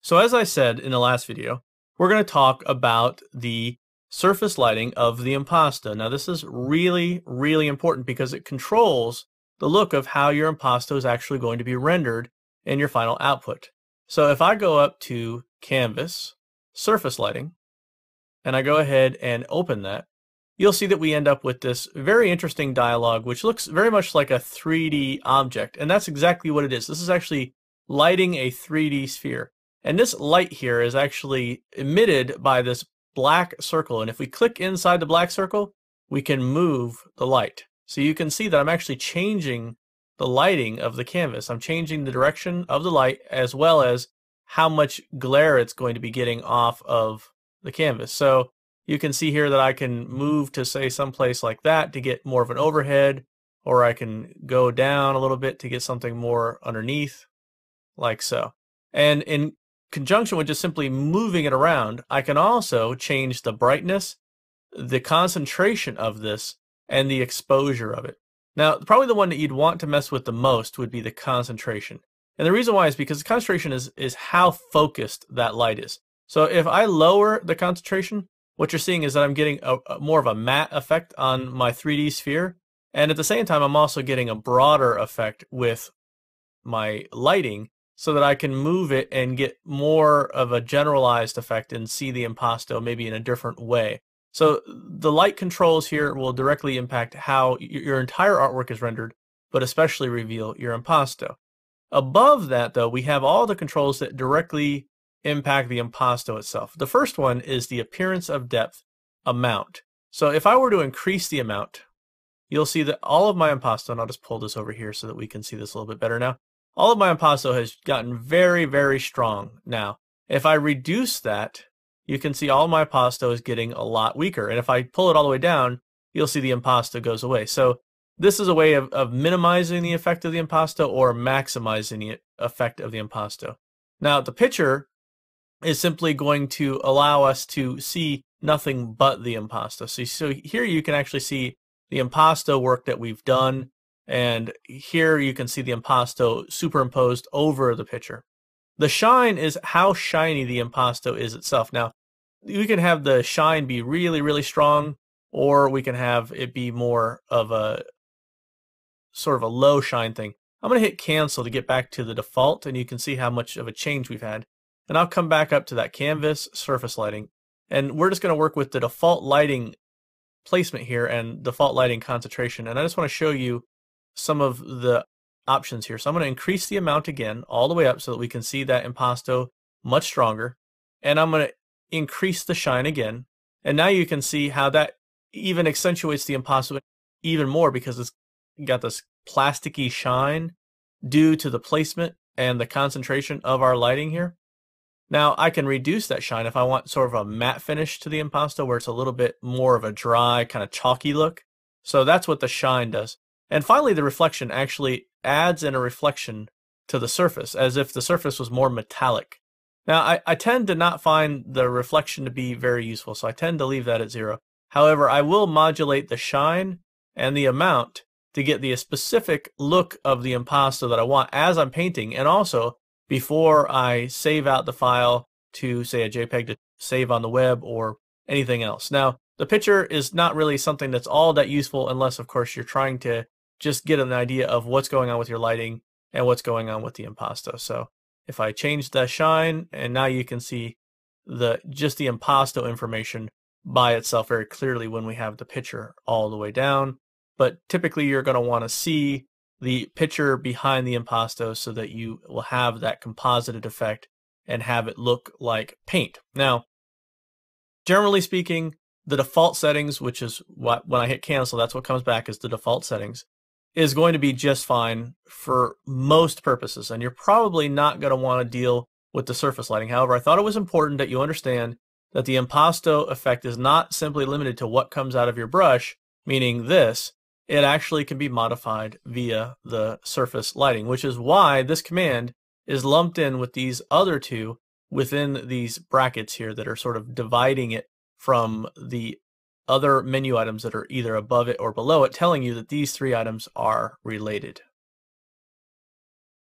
So as I said in the last video, we're going to talk about the surface lighting of the impasto. Now this is really, really important because it controls the look of how your impasto is actually going to be rendered in your final output. So if I go up to Canvas, Surface Lighting, and I go ahead and open that, you'll see that we end up with this very interesting dialog which looks very much like a 3D object, and that's exactly what it is. This is actually lighting a 3D sphere. And this light here is actually emitted by this black circle, and if we click inside the black circle, we can move the light. So you can see that I'm actually changing the lighting of the canvas. I'm changing the direction of the light as well as how much glare it's going to be getting off of the canvas. So you can see here that I can move to say someplace like that to get more of an overhead, or I can go down a little bit to get something more underneath, like so. And in conjunction with just simply moving it around, I can also change the brightness, the concentration of this, and the exposure of it. Now, probably the one that you'd want to mess with the most would be the concentration. And the reason why is because the concentration is how focused that light is. So if I lower the concentration, what you're seeing is that I'm getting more of a matte effect on my 3D sphere. And at the same time, I'm also getting a broader effect with my lighting so that I can move it and get more of a generalized effect and see the impasto maybe in a different way. So the light controls here will directly impact how your entire artwork is rendered, but especially reveal your impasto. Above that, though, we have all the controls that directly impact the impasto itself. The first one is the appearance of depth amount. So if I were to increase the amount, you'll see that all of my impasto, and I'll just pull this over here so that we can see this a little bit better now. All of my impasto has gotten very, very strong now. If I reduce that, you can see all of my impasto is getting a lot weaker. And if I pull it all the way down, you'll see the impasto goes away. So this is a way of minimizing the effect of the impasto or maximizing the effect of the impasto. Now the picture is simply going to allow us to see nothing but the impasto. So here you can actually see the impasto work that we've done, and here you can see the impasto superimposed over the picture. The shine is how shiny the impasto is itself. Now, we can have the shine be really, really strong, or we can have it be more of a sort of a low shine thing. I'm going to hit cancel to get back to the default, and you can see how much of a change we've had. And I'll come back up to that canvas surface lighting, and we're just going to work with the default lighting placement here and default lighting concentration. And I just want to show you some of the options here. So I'm going to increase the amount again all the way up so that we can see that impasto much stronger. And I'm going to increase the shine again. And now you can see how that even accentuates the impasto even more because it's got this plasticky shine due to the placement and the concentration of our lighting here. Now I can reduce that shine if I want sort of a matte finish to the impasto where it's a little bit more of a dry, kind of chalky look. So that's what the shine does. And finally, the reflection actually adds in a reflection to the surface, as if the surface was more metallic. Now, I tend to not find the reflection to be very useful, so I tend to leave that at 0. However, I will modulate the shine and the amount to get the specific look of the impasto that I want as I'm painting, and also before I save out the file to, say, a JPEG to save on the web or anything else. Now, the picture is not really something that's all that useful unless, of course, you're trying to just get an idea of what's going on with your lighting and what's going on with the impasto. So if I change the shine, and now you can see just the impasto information by itself very clearly when we have the picture all the way down. But typically you're going to want to see the picture behind the impasto so that you will have that composited effect and have it look like paint. Now, generally speaking, the default settings, which is what, when I hit cancel, that's what comes back as the default settings, is going to be just fine for most purposes. And you're probably not going to want to deal with the surface lighting. However, I thought it was important that you understand that the impasto effect is not simply limited to what comes out of your brush, meaning this. It actually can be modified via the surface lighting, which is why this command is lumped in with these other two within these brackets here that are sort of dividing it from the other menu items that are either above it or below it, telling you that these three items are related.